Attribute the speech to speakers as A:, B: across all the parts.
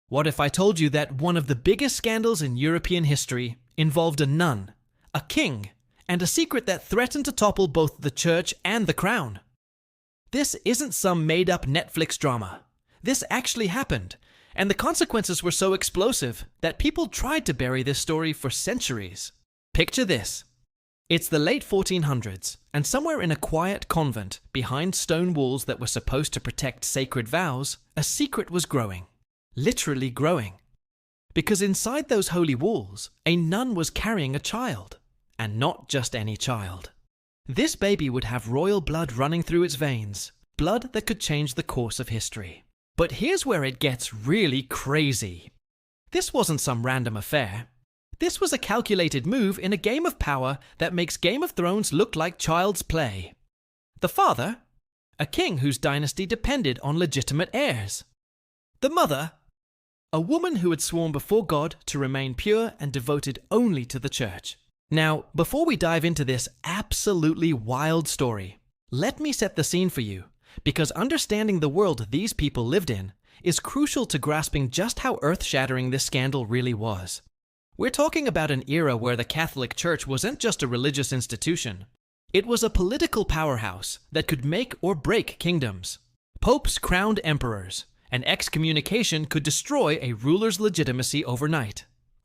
A: What if I told you that one of the biggest scandals in European history involved a nun, a king, and a secret that threatened to topple both the church and the crown? This isn't some made-up Netflix drama. This actually happened, and the consequences were so explosive that people tried to bury this story for centuries. Picture this. It's the late 1400s, and somewhere in a quiet convent, behind stone walls that were supposed to protect sacred vows, a secret was growing. Literally growing. Because inside those holy walls, a nun was carrying a child. And not just any child. This baby would have royal blood running through its veins, blood that could change the course of history. But here's where it gets really crazy. This wasn't some random affair. This was a calculated move in a game of power that makes Game of Thrones look like child's play. The father? A king whose dynasty depended on legitimate heirs. The mother? A woman who had sworn before God to remain pure and devoted only to the church. Now, before we dive into this absolutely wild story, let me set the scene for you, because understanding the world these people lived in is crucial to grasping just how earth-shattering this scandal really was. We're talking about an era where the Catholic Church wasn't just a religious institution. It was a political powerhouse that could make or break kingdoms. Popes crowned emperors, and excommunication could destroy a ruler's legitimacy overnight.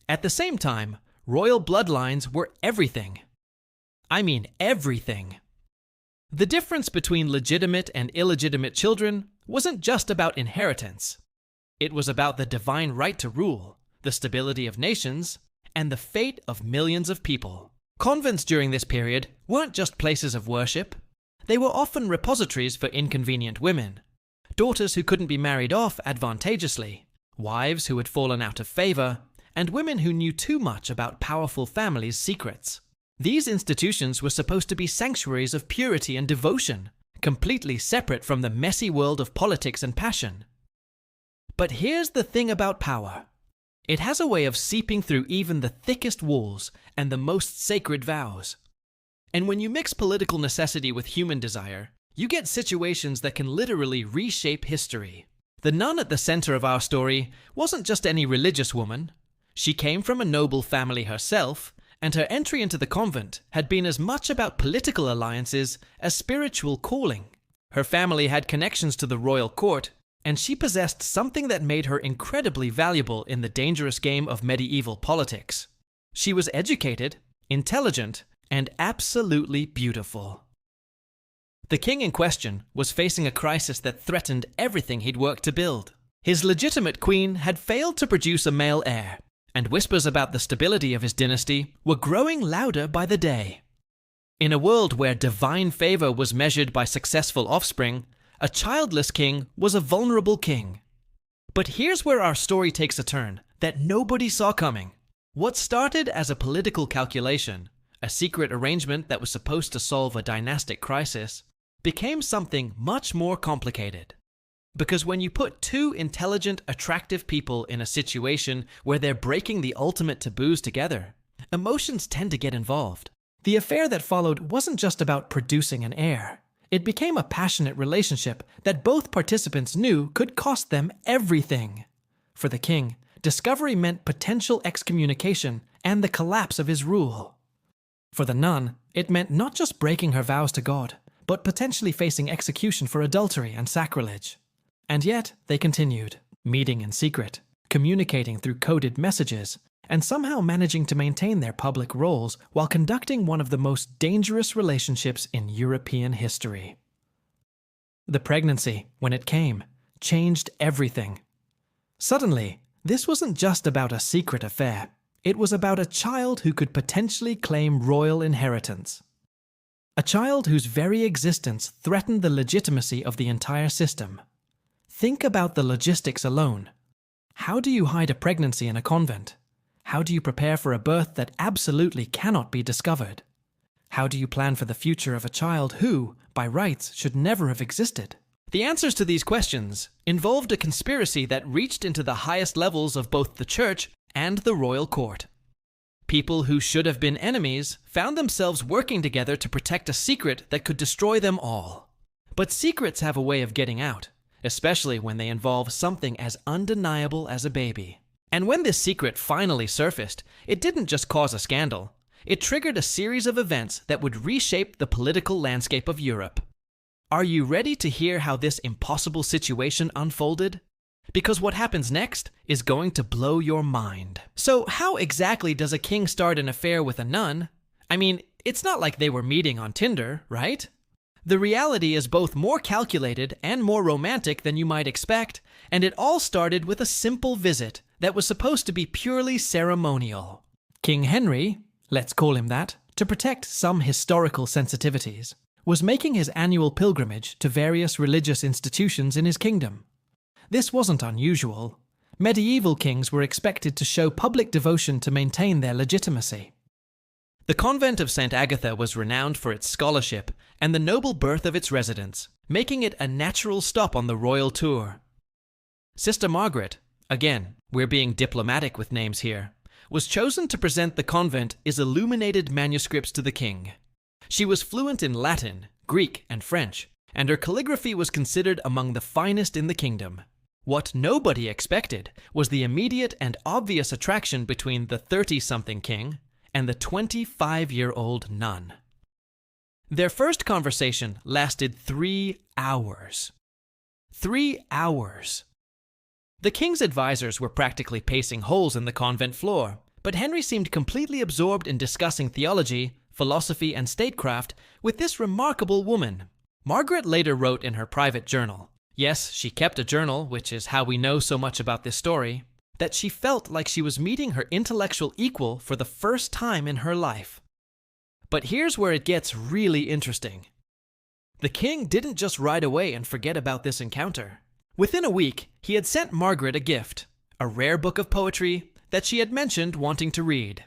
A: At the same time, royal bloodlines were everything. I mean everything. The difference between legitimate and illegitimate children wasn't just about inheritance. It was about the divine right to rule, the stability of nations, and the fate of millions of people. Convents during this period weren't just places of worship. They were often repositories for inconvenient women, daughters who couldn't be married off advantageously, wives who had fallen out of favor, and women who knew too much about powerful families' secrets. These institutions were supposed to be sanctuaries of purity and devotion, completely separate from the messy world of politics and passion. But here's the thing about power. It has a way of seeping through even the thickest walls and the most sacred vows. And when you mix political necessity with human desire, you get situations that can literally reshape history. The nun at the center of our story wasn't just any religious woman. She came from a noble family herself, and her entry into the convent had been as much about political alliances as spiritual calling. Her family had connections to the royal court, and she possessed something that made her incredibly valuable in the dangerous game of medieval politics. She was educated, intelligent, and absolutely beautiful. The king in question was facing a crisis that threatened everything he'd worked to build. His legitimate queen had failed to produce a male heir, and whispers about the stability of his dynasty were growing louder by the day. In a world where divine favor was measured by successful offspring, a childless king was a vulnerable king. But here's where our story takes a turn that nobody saw coming. What started as a political calculation, a secret arrangement that was supposed to solve a dynastic crisis, became something much more complicated. Because when you put two intelligent, attractive people in a situation where they're breaking the ultimate taboos together, emotions tend to get involved. The affair that followed wasn't just about producing an heir. It became a passionate relationship that both participants knew could cost them everything. For the king, discovery meant potential excommunication and the collapse of his rule. For the nun, it meant not just breaking her vows to God, but potentially facing execution for adultery and sacrilege. And yet, they continued, meeting in secret, communicating through coded messages, and somehow managing to maintain their public roles while conducting one of the most dangerous relationships in European history. The pregnancy, when it came, changed everything. Suddenly, this wasn't just about a secret affair. It was about a child who could potentially claim royal inheritance. A child whose very existence threatened the legitimacy of the entire system. Think about the logistics alone. How do you hide a pregnancy in a convent? How do you prepare for a birth that absolutely cannot be discovered? How do you plan for the future of a child who, by rights, should never have existed? The answers to these questions involved a conspiracy that reached into the highest levels of both the church and the royal court. People who should have been enemies found themselves working together to protect a secret that could destroy them all. But secrets have a way of getting out, especially when they involve something as undeniable as a baby. And when this secret finally surfaced, it didn't just cause a scandal. It triggered a series of events that would reshape the political landscape of Europe. Are you ready to hear how this impossible situation unfolded? Because what happens next is going to blow your mind. So how exactly does a king start an affair with a nun? I mean, it's not like they were meeting on Tinder, right? The reality is both more calculated and more romantic than you might expect, and it all started with a simple visit that was supposed to be purely ceremonial. King Henry, let's call him that, to protect some historical sensitivities, was making his annual pilgrimage to various religious institutions in his kingdom. This wasn't unusual. Medieval kings were expected to show public devotion to maintain their legitimacy. The convent of St. Agatha was renowned for its scholarship and the noble birth of its residents, making it a natural stop on the royal tour. Sister Margaret, again, we're being diplomatic with names here, was chosen to present the convent as illuminated manuscripts to the king. She was fluent in Latin, Greek, and French, and her calligraphy was considered among the finest in the kingdom. What nobody expected was the immediate and obvious attraction between the 30-something king and the 25-year-old nun. Their first conversation lasted 3 hours. 3 hours. The king's advisors were practically pacing holes in the convent floor, but Henry seemed completely absorbed in discussing theology, philosophy, and statecraft with this remarkable woman. Margaret later wrote in her private journal, yes, she kept a journal, which is how we know so much about this story, that she felt like she was meeting her intellectual equal for the first time in her life. But here's where it gets really interesting. The king didn't just ride away and forget about this encounter. Within a week, he had sent Margaret a gift, a rare book of poetry that she had mentioned wanting to read.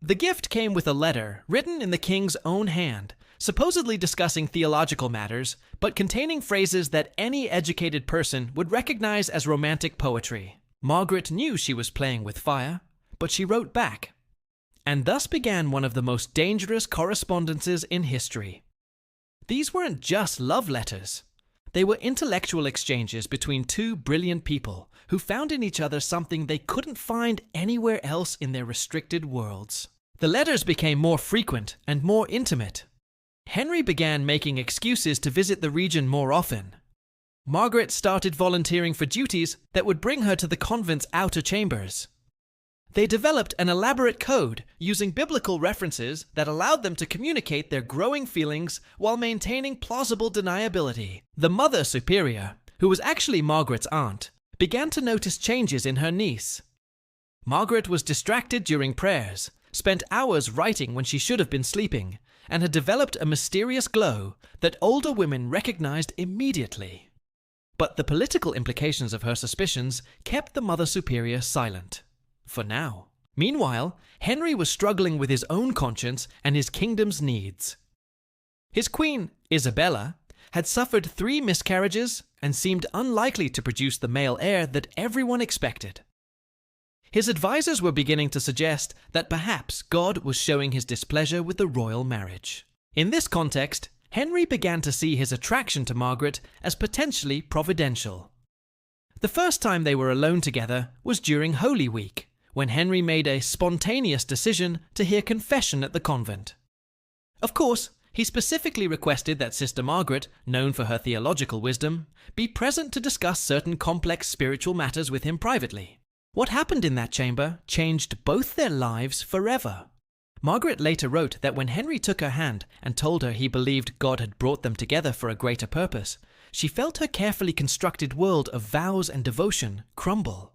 A: The gift came with a letter written in the king's own hand, supposedly discussing theological matters, but containing phrases that any educated person would recognize as romantic poetry. Margaret knew she was playing with fire, but she wrote back. And thus began one of the most dangerous correspondences in history. These weren't just love letters. They were intellectual exchanges between two brilliant people who found in each other something they couldn't find anywhere else in their restricted worlds. The letters became more frequent and more intimate. Henry began making excuses to visit the region more often. Margaret started volunteering for duties that would bring her to the convent's outer chambers. They developed an elaborate code using biblical references that allowed them to communicate their growing feelings while maintaining plausible deniability. The Mother Superior, who was actually Margaret's aunt, began to notice changes in her niece. Margaret was distracted during prayers, spent hours writing when she should have been sleeping, and had developed a mysterious glow that older women recognized immediately. But the political implications of her suspicions kept the Mother Superior silent. For now. Meanwhile, Henry was struggling with his own conscience and his kingdom's needs. His queen, Isabella, had suffered 3 miscarriages and seemed unlikely to produce the male heir that everyone expected. His advisors were beginning to suggest that perhaps God was showing his displeasure with the royal marriage. In this context, Henry began to see his attraction to Margaret as potentially providential. The first time they were alone together was during Holy Week, when Henry made a spontaneous decision to hear confession at the convent. Of course, he specifically requested that Sister Margaret, known for her theological wisdom, be present to discuss certain complex spiritual matters with him privately. What happened in that chamber changed both their lives forever. Margaret later wrote that when Henry took her hand and told her he believed God had brought them together for a greater purpose, she felt her carefully constructed world of vows and devotion crumble.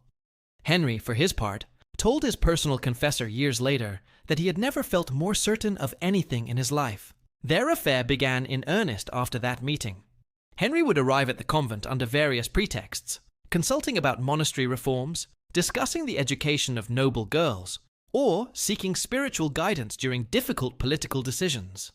A: Henry, for his part, told his personal confessor years later that he had never felt more certain of anything in his life. Their affair began in earnest after that meeting. Henry would arrive at the convent under various pretexts, consulting about monastery reforms, discussing the education of noble girls, or seeking spiritual guidance during difficult political decisions.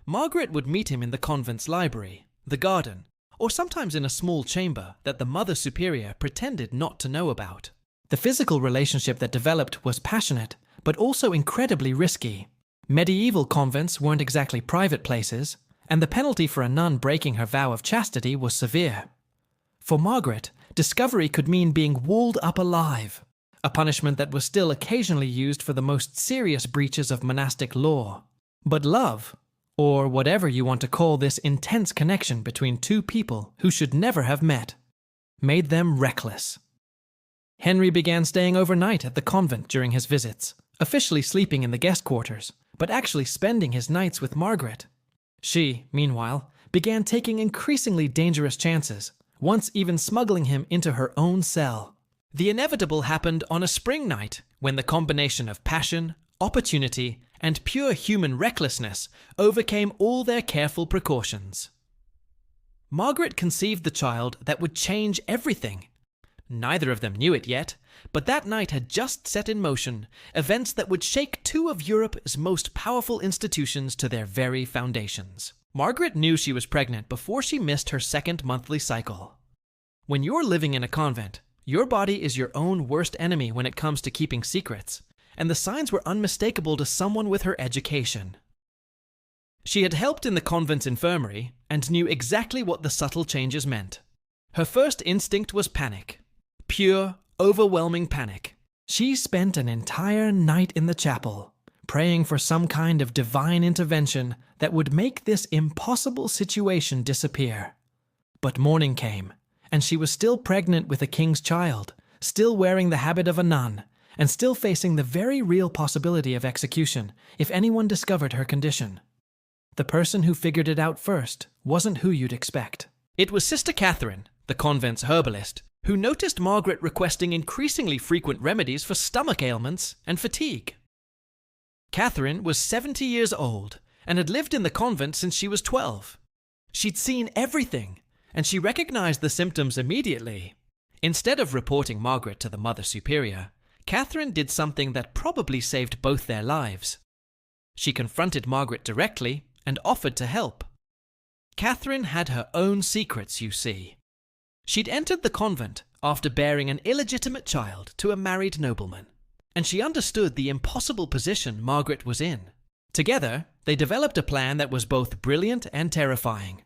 A: Margaret would meet him in the convent's library, the garden, or sometimes in a small chamber that the Mother Superior pretended not to know about. The physical relationship that developed was passionate, but also incredibly risky. Medieval convents weren't exactly private places, and the penalty for a nun breaking her vow of chastity was severe. For Margaret, discovery could mean being walled up alive, a punishment that was still occasionally used for the most serious breaches of monastic law. But love, or whatever you want to call this intense connection between two people who should never have met, made them reckless. Henry began staying overnight at the convent during his visits, officially sleeping in the guest quarters, but actually spending his nights with Margaret. She, meanwhile, began taking increasingly dangerous chances, once even smuggling him into her own cell. The inevitable happened on a spring night, when the combination of passion, opportunity, and pure human recklessness overcame all their careful precautions. Margaret conceived the child that would change everything. Neither of them knew it yet, but that night had just set in motion events that would shake two of Europe's most powerful institutions to their very foundations. Margaret knew she was pregnant before she missed her second monthly cycle. When you're living in a convent, your body is your own worst enemy when it comes to keeping secrets, and the signs were unmistakable to someone with her education. She had helped in the convent's infirmary and knew exactly what the subtle changes meant. Her first instinct was panic. Pure, overwhelming panic. She spent an entire night in the chapel, praying for some kind of divine intervention that would make this impossible situation disappear. But morning came, and she was still pregnant with a king's child, still wearing the habit of a nun, and still facing the very real possibility of execution if anyone discovered her condition. The person who figured it out first wasn't who you'd expect. It was Sister Catherine, the convent's herbalist, who noticed Margaret requesting increasingly frequent remedies for stomach ailments and fatigue. Catherine was 70 years old and had lived in the convent since she was 12. She'd seen everything, and she recognized the symptoms immediately. Instead of reporting Margaret to the Mother Superior, Catherine did something that probably saved both their lives. She confronted Margaret directly and offered to help. Catherine had her own secrets, you see. She'd entered the convent after bearing an illegitimate child to a married nobleman, and she understood the impossible position Margaret was in. Together, they developed a plan that was both brilliant and terrifying.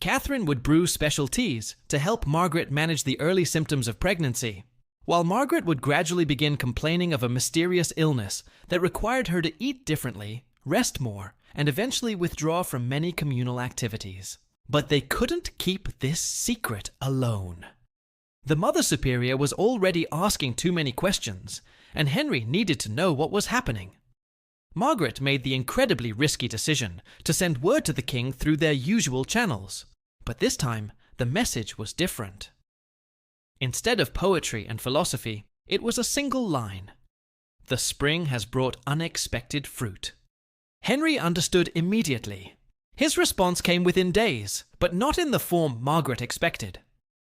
A: Catherine would brew special teas to help Margaret manage the early symptoms of pregnancy, while Margaret would gradually begin complaining of a mysterious illness that required her to eat differently, rest more, and eventually withdraw from many communal activities. But they couldn't keep this secret alone. The Mother Superior was already asking too many questions, and Henry needed to know what was happening. Margaret made the incredibly risky decision to send word to the king through their usual channels, but this time the message was different. Instead of poetry and philosophy, it was a single line. The spring has brought unexpected fruit. Henry understood immediately. His response came within days, but not in the form Margaret expected.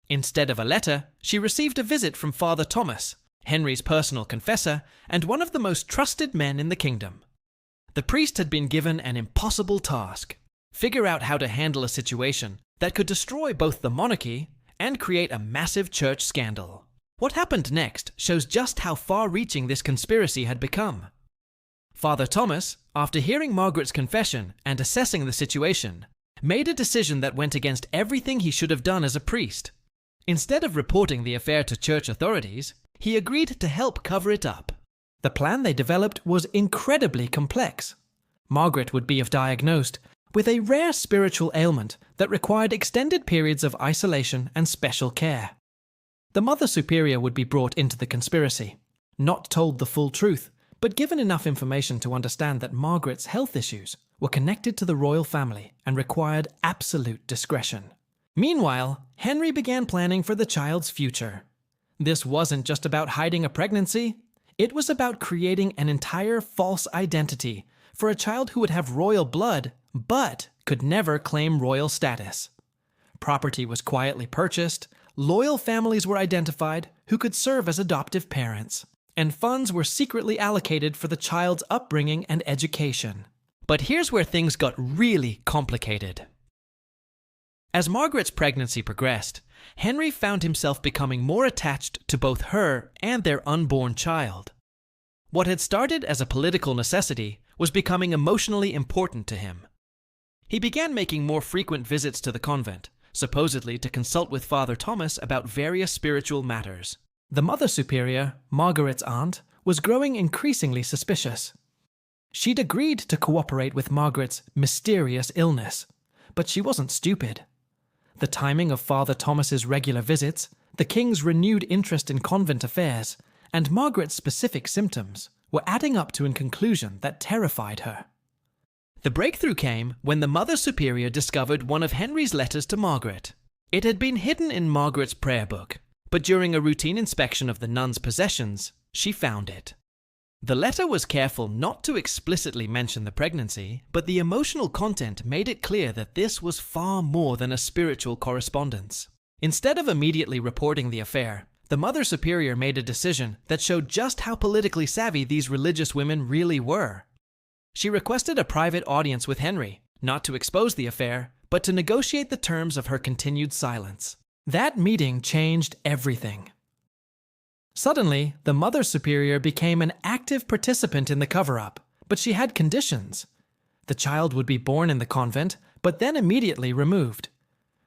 A: Instead of a letter, she received a visit from Father Thomas, Henry's personal confessor and one of the most trusted men in the kingdom. The priest had been given an impossible task: figure out how to handle a situation that could destroy both the monarchy and create a massive church scandal. What happened next shows just how far-reaching this conspiracy had become. Father Thomas, after hearing Margaret's confession and assessing the situation, made a decision that went against everything he should have done as a priest. Instead of reporting the affair to church authorities, he agreed to help cover it up. The plan they developed was incredibly complex. Margaret would be diagnosed with a rare spiritual ailment that required extended periods of isolation and special care. The Mother Superior would be brought into the conspiracy, not told the full truth, but given enough information to understand that Margaret's health issues were connected to the royal family and required absolute discretion. Meanwhile, Henry began planning for the child's future. This wasn't just about hiding a pregnancy. It was about creating an entire false identity for a child who would have royal blood, but could never claim royal status. Property was quietly purchased, loyal families were identified who could serve as adoptive parents, and funds were secretly allocated for the child's upbringing and education. But here's where things got really complicated. As Margaret's pregnancy progressed, Henry found himself becoming more attached to both her and their unborn child. What had started as a political necessity was becoming emotionally important to him. He began making more frequent visits to the convent, supposedly to consult with Father Thomas about various spiritual matters. The Mother Superior, Margaret's aunt, was growing increasingly suspicious. She'd agreed to cooperate with Margaret's mysterious illness, but she wasn't stupid. The timing of Father Thomas's regular visits, the king's renewed interest in convent affairs, and Margaret's specific symptoms were adding up to a conclusion that terrified her. The breakthrough came when the Mother Superior discovered one of Henry's letters to Margaret. It had been hidden in Margaret's prayer book, but during a routine inspection of the nun's possessions, she found it. The letter was careful not to explicitly mention the pregnancy, but the emotional content made it clear that this was far more than a spiritual correspondence. Instead of immediately reporting the affair, the Mother Superior made a decision that showed just how politically savvy these religious women really were. She requested a private audience with Henry, not to expose the affair, but to negotiate the terms of her continued silence. That meeting changed everything. Suddenly, the Mother Superior became an active participant in the cover-up, but she had conditions. The child would be born in the convent, but then immediately removed.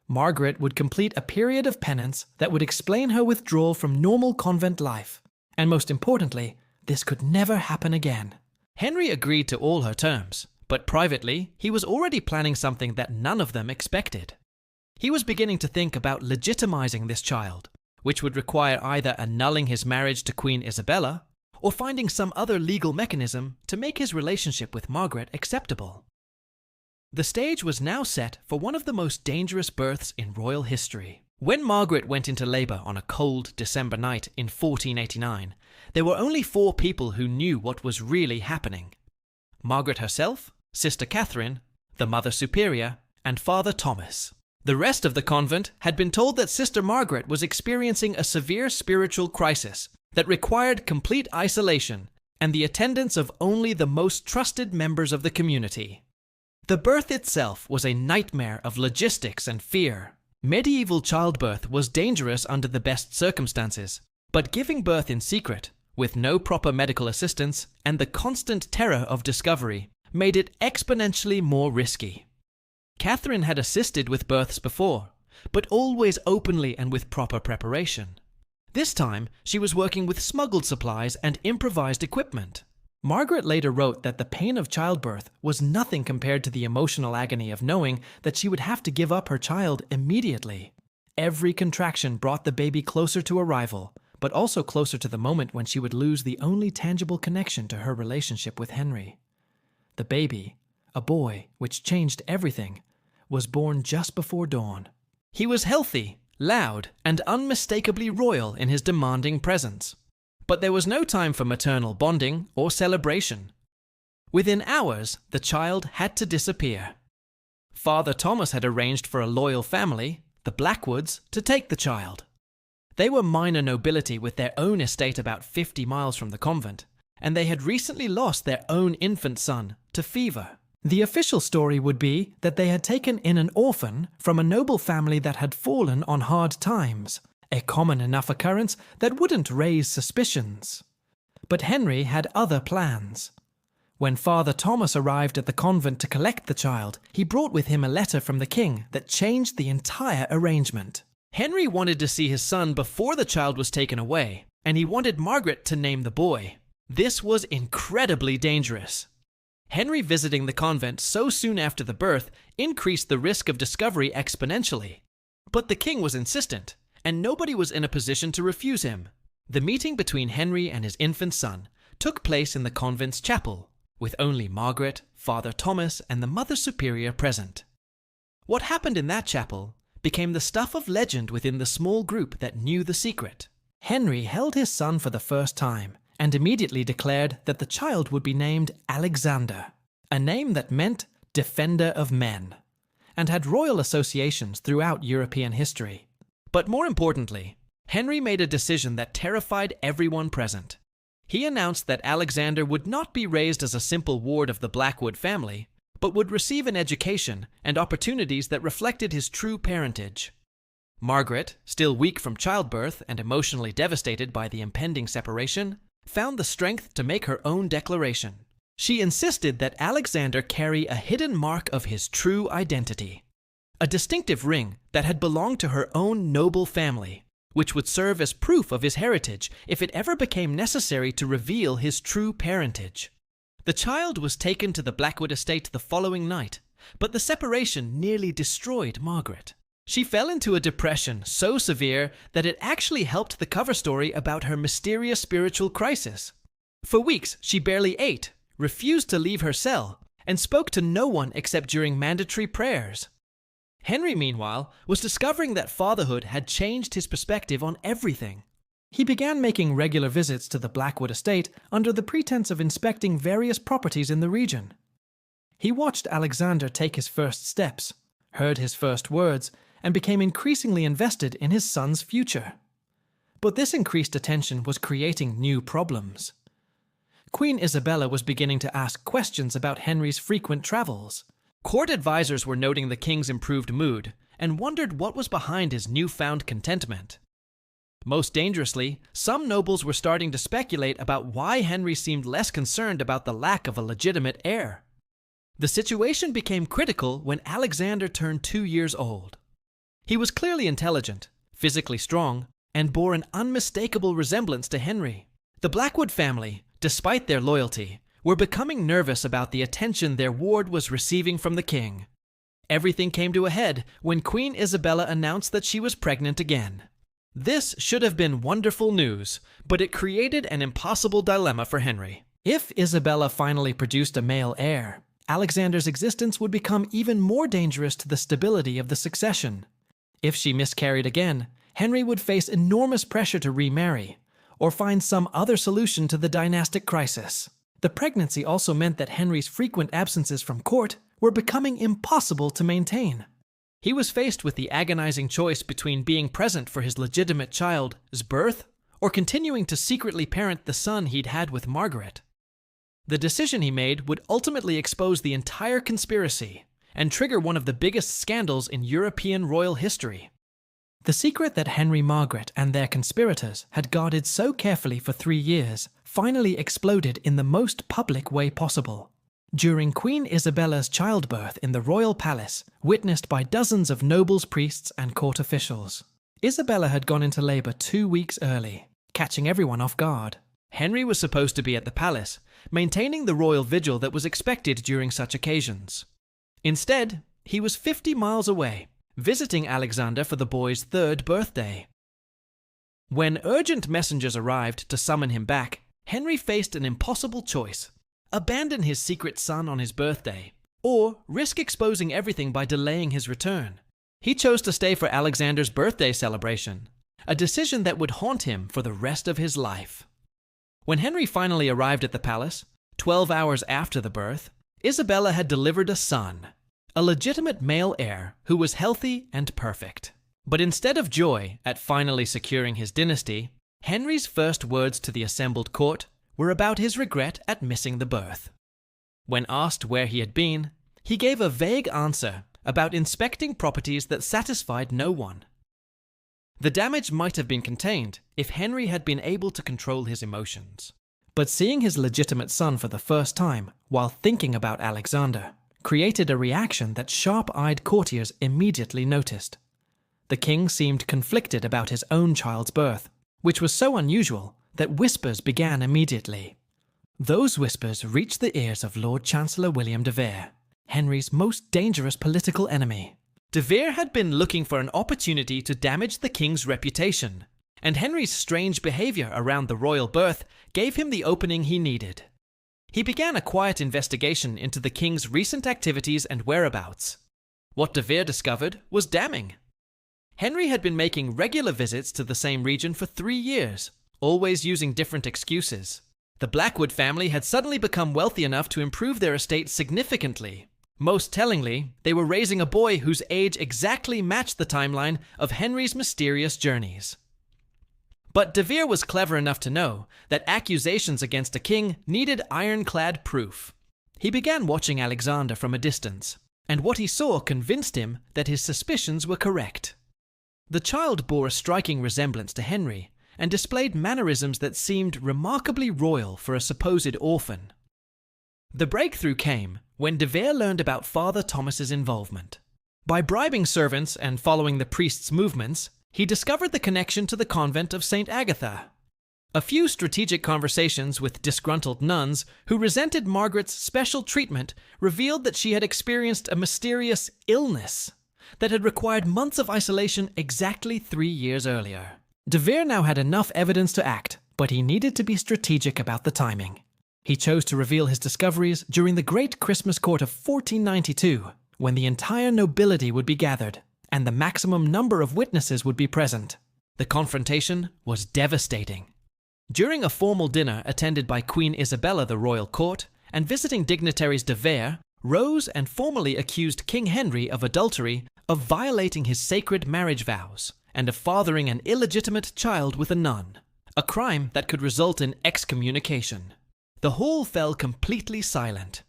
A: Margaret would complete a period of penance that would explain her withdrawal from normal convent life. And most importantly, this could never happen again. Henry agreed to all her terms, but privately, he was already planning something that none of them expected. He was beginning to think about legitimizing this child, which would require either annulling his marriage to Queen Isabella or finding some other legal mechanism to make his relationship with Margaret acceptable. The stage was now set for one of the most dangerous births in royal history. When Margaret went into labor on a cold December night in 1489, there were only 4 people who knew what was really happening: Margaret herself, Sister Catherine, the Mother Superior, and Father Thomas. The rest of the convent had been told that Sister Margaret was experiencing a severe spiritual crisis that required complete isolation and the attendance of only the most trusted members of the community. The birth itself was a nightmare of logistics and fear. Medieval childbirth was dangerous under the best circumstances, but giving birth in secret, with no proper medical assistance and the constant terror of discovery, made it exponentially more risky. Catherine had assisted with births before, but always openly and with proper preparation. This time, she was working with smuggled supplies and improvised equipment. Margaret later wrote that the pain of childbirth was nothing compared to the emotional agony of knowing that she would have to give up her child immediately. Every contraction brought the baby closer to arrival, but also closer to the moment when she would lose the only tangible connection to her relationship with Henry. The baby, a boy, which changed everything, was born just before dawn. He was healthy, loud, and unmistakably royal in his demanding presence. But there was no time for maternal bonding or celebration. Within hours, the child had to disappear. Father Thomas had arranged for a loyal family, the Blackwoods, to take the child. They were minor nobility with their own estate about 50 miles from the convent, and they had recently lost their own infant son to fever. The official story would be that they had taken in an orphan from a noble family that had fallen on hard times, a common enough occurrence that wouldn't raise suspicions. But Henry had other plans. When Father Thomas arrived at the convent to collect the child, he brought with him a letter from the king that changed the entire arrangement. Henry wanted to see his son before the child was taken away, and he wanted Margaret to name the boy. This was incredibly dangerous. Henry visiting the convent so soon after the birth increased the risk of discovery exponentially. But the king was insistent, and nobody was in a position to refuse him. The meeting between Henry and his infant son took place in the convent's chapel, with only Margaret, Father Thomas, and the Mother Superior present. What happened in that chapel became the stuff of legend within the small group that knew the secret. Henry held his son for the first time, and immediately declared that the child would be named Alexander, a name that meant defender of men, and had royal associations throughout European history. But more importantly, Henry made a decision that terrified everyone present. He announced that Alexander would not be raised as a simple ward of the Blackwood family, but would receive an education and opportunities that reflected his true parentage. Margaret, still weak from childbirth and emotionally devastated by the impending separation, found the strength to make her own declaration. She insisted that Alexander carry a hidden mark of his true identity. a distinctive ring that had belonged to her own noble family, which would serve as proof of his heritage if it ever became necessary to reveal his true parentage. The child was taken to the Blackwood estate the following night, but the separation nearly destroyed Margaret. She fell into a depression so severe that it actually helped the cover story about her mysterious spiritual crisis. For weeks, she barely ate, refused to leave her cell, and spoke to no one except during mandatory prayers. Henry, meanwhile, was discovering that fatherhood had changed his perspective on everything. He began making regular visits to the Blackwood estate under the pretense of inspecting various properties in the region. He watched Alexander take his first steps, heard his first words, and became increasingly invested in his son's future. But this increased attention was creating new problems. Queen Isabella was beginning to ask questions about Henry's frequent travels. Court advisors were noting the king's improved mood and wondered what was behind his newfound contentment. Most dangerously, some nobles were starting to speculate about why Henry seemed less concerned about the lack of a legitimate heir. The situation became critical when Alexander turned 2 years old. He was clearly intelligent, physically strong, and bore an unmistakable resemblance to Henry. The Blackwood family, despite their loyalty, were becoming nervous about the attention their ward was receiving from the king. Everything came to a head when Queen Isabella announced that she was pregnant again. This should have been wonderful news, but it created an impossible dilemma for Henry. If Isabella finally produced a male heir, Alexander's existence would become even more dangerous to the stability of the succession. If she miscarried again, Henry would face enormous pressure to remarry, or find some other solution to the dynastic crisis. The pregnancy also meant that Henry's frequent absences from court were becoming impossible to maintain. He was faced with the agonizing choice between being present for his legitimate child's birth or continuing to secretly parent the son he'd had with Margaret. The decision he made would ultimately expose the entire conspiracy and trigger one of the biggest scandals in European royal history. The secret that Henry, Margaret, and their conspirators had guarded so carefully for 3 years finally exploded in the most public way possible. During Queen Isabella's childbirth in the royal palace, witnessed by dozens of nobles, priests, and court officials. Isabella had gone into labor 2 weeks early, catching everyone off guard. Henry was supposed to be at the palace, maintaining the royal vigil that was expected during such occasions. Instead, he was 50 miles away, visiting Alexander for the boy's 3rd birthday. When urgent messengers arrived to summon him back, Henry faced an impossible choice: abandon his secret son on his birthday, or risk exposing everything by delaying his return. He chose to stay for Alexander's birthday celebration, a decision that would haunt him for the rest of his life. When Henry finally arrived at the palace, 12 hours after the birth, Isabella had delivered a son, a legitimate male heir who was healthy and perfect. But instead of joy at finally securing his dynasty, Henry's first words to the assembled court were about his regret at missing the birth. When asked where he had been, he gave a vague answer about inspecting properties that satisfied no one. The damage might have been contained if Henry had been able to control his emotions. But seeing his legitimate son for the first time while thinking about Alexander created a reaction that sharp-eyed courtiers immediately noticed. The king seemed conflicted about his own child's birth, which was so unusual that whispers began immediately. Those whispers reached the ears of Lord Chancellor William de Vere, Henry's most dangerous political enemy. De Vere had been looking for an opportunity to damage the king's reputation, and Henry's strange behavior around the royal birth gave him the opening he needed. He began a quiet investigation into the king's recent activities and whereabouts. What de Vere discovered was damning. Henry had been making regular visits to the same region for 3 years, always using different excuses. The Blackwood family had suddenly become wealthy enough to improve their estate significantly. Most tellingly, they were raising a boy whose age exactly matched the timeline of Henry's mysterious journeys. But de Vere was clever enough to know that accusations against a king needed ironclad proof. He began watching Alexander from a distance, and what he saw convinced him that his suspicions were correct. The child bore a striking resemblance to Henry, and displayed mannerisms that seemed remarkably royal for a supposed orphan. The breakthrough came when de Vere learned about Father Thomas's involvement. By bribing servants and following the priest's movements, he discovered the connection to the convent of St. Agatha. A few strategic conversations with disgruntled nuns who resented Margaret's special treatment revealed that she had experienced a mysterious illness that had required months of isolation exactly 3 years earlier. De Vere now had enough evidence to act, but he needed to be strategic about the timing. He chose to reveal his discoveries during the Great Christmas Court of 1492, when the entire nobility would be gathered, and the maximum number of witnesses would be present. The confrontation was devastating. During a formal dinner attended by Queen Isabella the royal court, and visiting dignitaries de Vere rose and formally accused King Henry of adultery, of violating his sacred marriage vows, and of fathering an illegitimate child with a nun, a crime that could result in excommunication. The hall fell completely silent.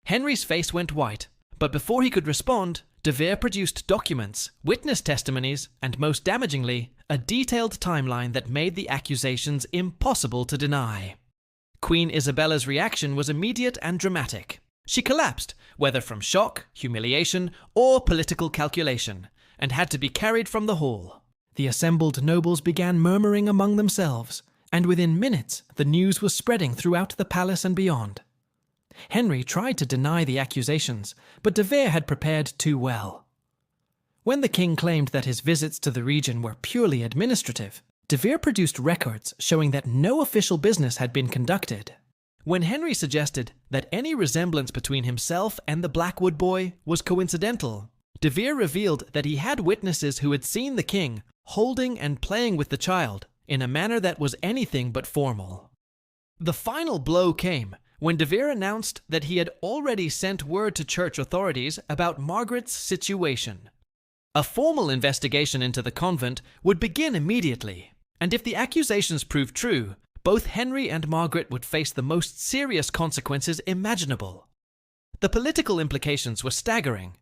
A: Henry's face went white, but before he could respond, de Vere produced documents, witness testimonies, and most damagingly, a detailed timeline that made the accusations impossible to deny. Queen Isabella's reaction was immediate and dramatic. She collapsed, whether from shock, humiliation, or political calculation, and had to be carried from the hall. The assembled nobles began murmuring among themselves, and within minutes the news was spreading throughout the palace and beyond. Henry tried to deny the accusations, but de Vere had prepared too well. When the king claimed that his visits to the region were purely administrative, de Vere produced records showing that no official business had been conducted. When Henry suggested that any resemblance between himself and the Blackwood boy was coincidental, de Vere revealed that he had witnesses who had seen the king holding and playing with the child in a manner that was anything but formal. The final blow came when de Vere announced that he had already sent word to church authorities about Margaret's situation. A formal investigation into the convent would begin immediately, and if the accusations proved true, both Henry and Margaret would face the most serious consequences imaginable. The political implications were staggering.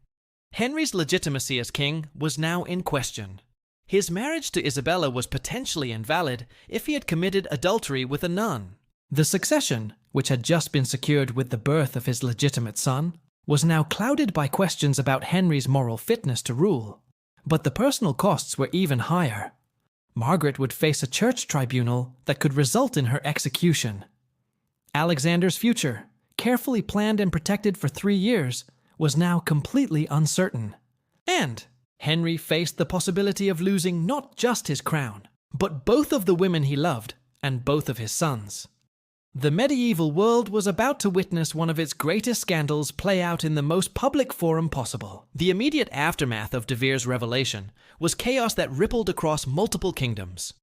A: Henry's legitimacy as king was now in question. His marriage to Isabella was potentially invalid if he had committed adultery with a nun. The succession, which had just been secured with the birth of his legitimate son, was now clouded by questions about Henry's moral fitness to rule. But the personal costs were even higher. Margaret would face a church tribunal that could result in her execution. Alexander's future, carefully planned and protected for 3 years, was now completely uncertain. And Henry faced the possibility of losing not just his crown, but both of the women he loved and both of his sons. The medieval world was about to witness one of its greatest scandals play out in the most public forum possible. The immediate aftermath of de Vere's revelation was chaos that rippled across multiple kingdoms.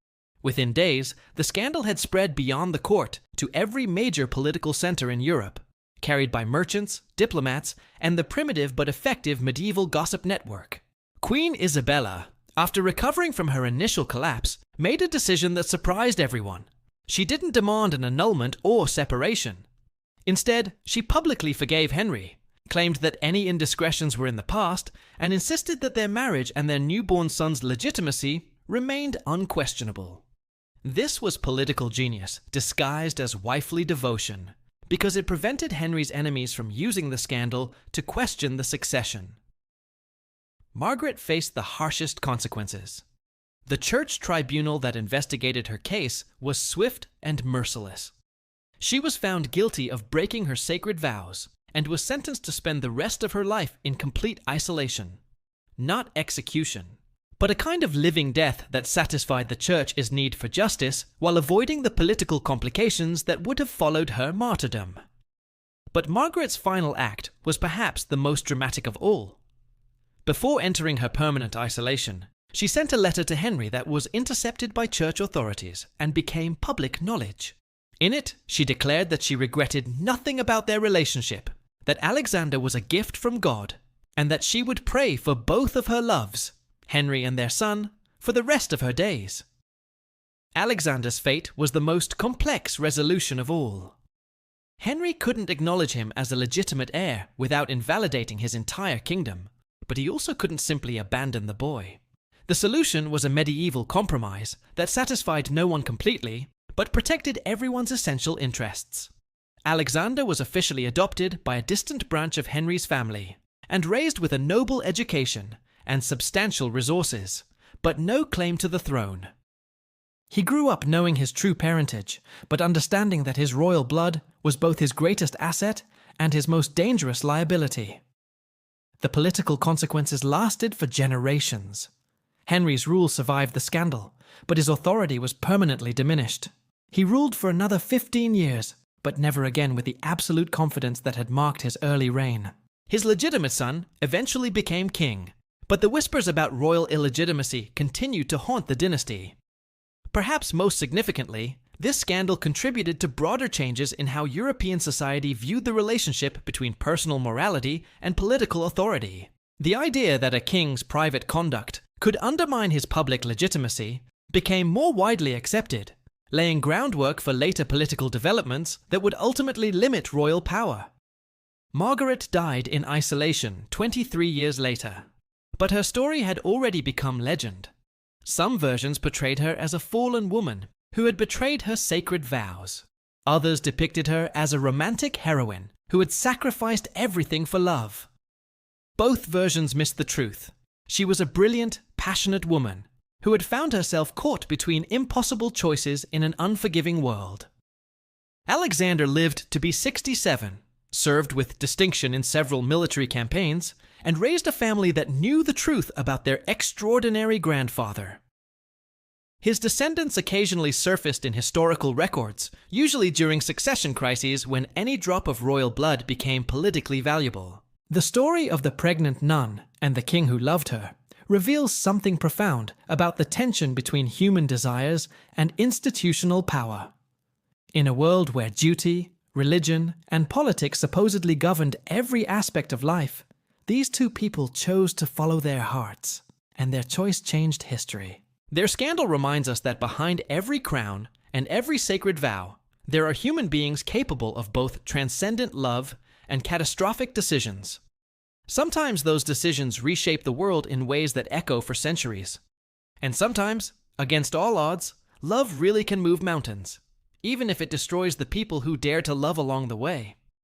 A: Within days, the scandal had spread beyond the court to every major political center in Europe, carried by merchants, diplomats, and the primitive but effective medieval gossip network. Queen Isabella, after recovering from her initial collapse, made a decision that surprised everyone. She didn't demand an annulment or separation. Instead, she publicly forgave Henry, claimed that any indiscretions were in the past, and insisted that their marriage and their newborn son's legitimacy remained unquestionable. This was political genius disguised as wifely devotion, because it prevented Henry's enemies from using the scandal to question the succession. Margaret faced the harshest consequences. The church tribunal that investigated her case was swift and merciless. She was found guilty of breaking her sacred vows and was sentenced to spend the rest of her life in complete isolation. Not execution, but a kind of living death that satisfied the church's need for justice while avoiding the political complications that would have followed her martyrdom. But Margaret's final act was perhaps the most dramatic of all. Before entering her permanent isolation, she sent a letter to Henry that was intercepted by church authorities and became public knowledge. In it, she declared that she regretted nothing about their relationship, that Alexander was a gift from God, and that she would pray for both of her loves, Henry and their son, for the rest of her days. Alexander's fate was the most complex resolution of all. Henry couldn't acknowledge him as a legitimate heir without invalidating his entire kingdom, but he also couldn't simply abandon the boy. The solution was a medieval compromise that satisfied no one completely, but protected everyone's essential interests. Alexander was officially adopted by a distant branch of Henry's family, and raised with a noble education and substantial resources, but no claim to the throne. He grew up knowing his true parentage, but understanding that his royal blood was both his greatest asset and his most dangerous liability. The political consequences lasted for generations. Henry's rule survived the scandal, but his authority was permanently diminished. He ruled for another 15 years, but never again with the absolute confidence that had marked his early reign. His legitimate son eventually became king, but the whispers about royal illegitimacy continued to haunt the dynasty. Perhaps most significantly, this scandal contributed to broader changes in how European society viewed the relationship between personal morality and political authority. The idea that a king's private conduct could undermine his public legitimacy became more widely accepted, laying groundwork for later political developments that would ultimately limit royal power. Margaret died in isolation 23 years later, but her story had already become legend. Some versions portrayed her as a fallen woman who had betrayed her sacred vows. Others depicted her as a romantic heroine who had sacrificed everything for love. Both versions missed the truth. She was a brilliant, passionate woman who had found herself caught between impossible choices in an unforgiving world. Alexander lived to be 67, served with distinction in several military campaigns, and raised a family that knew the truth about their extraordinary grandfather. His descendants occasionally surfaced in historical records, usually during succession crises when any drop of royal blood became politically valuable. The story of the pregnant nun and the king who loved her reveals something profound about the tension between human desires and institutional power. In a world where duty, religion, and politics supposedly governed every aspect of life, these two people chose to follow their hearts, and their choice changed history. Their scandal reminds us that behind every crown and every sacred vow, there are human beings capable of both transcendent love and catastrophic decisions. Sometimes those decisions reshape the world in ways that echo for centuries. And sometimes, against all odds, love really can move mountains, even if it destroys the people who dare to love along the way.